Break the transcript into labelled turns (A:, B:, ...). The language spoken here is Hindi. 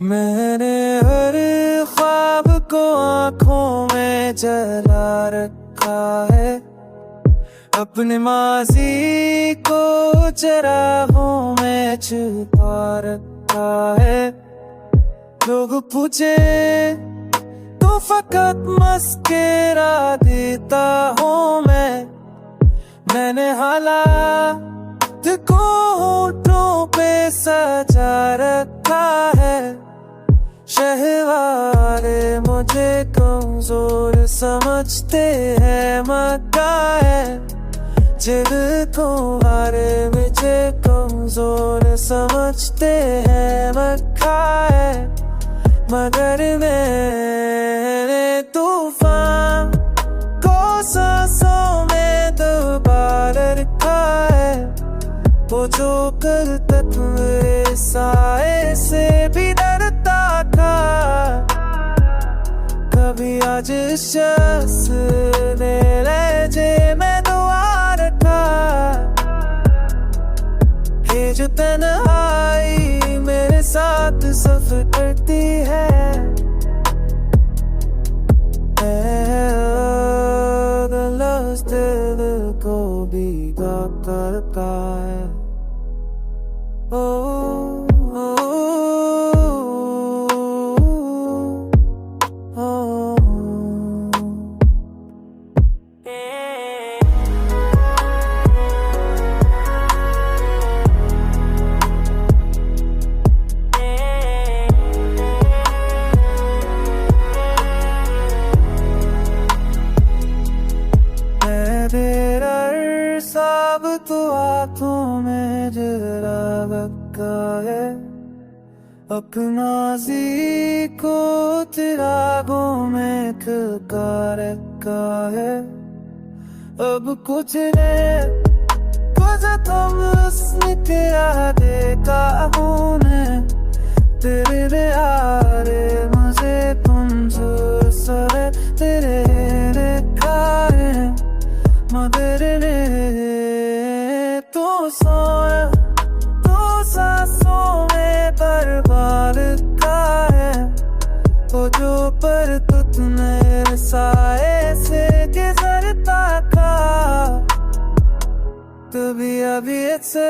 A: मैंने हर ख्वाब को आंखों में जला रखा है, अपने माजी को चराहों में छुपा रखा है। लोग पूछे तो फकत मस्करा देता हूँ मैंने हालात को होठों पे सजा रखा है। शहवारे मुझे कमजोर समझते हैं, मक्का है जिद तुम्हारे मुझे कमजोर समझते हैं, मक्का है। मगर मैंने तूफान को सांसों में दबा रखा है। वो जो कल तक मेरे साए से भी डरता था, कभी आज शख्स ने लहजे में दुआ रखा है। जो तन्हाई मेरे साथ सफर करती है, लफ्ज़ दिल को भीगा करता है। सब तो हाथों में जरा रखा है, अपना जी को तिरागों में खका रखा है। अब कुछ ने कुछ तुम क्या देखा हूँ तेरे यारे मुझे तुम जो सर तेरे रेखा है। मगर ने तो सोया तो सांसों में बर्बाद का है। वो जो पर तुतने साए से गुजरता था, तभी अभी से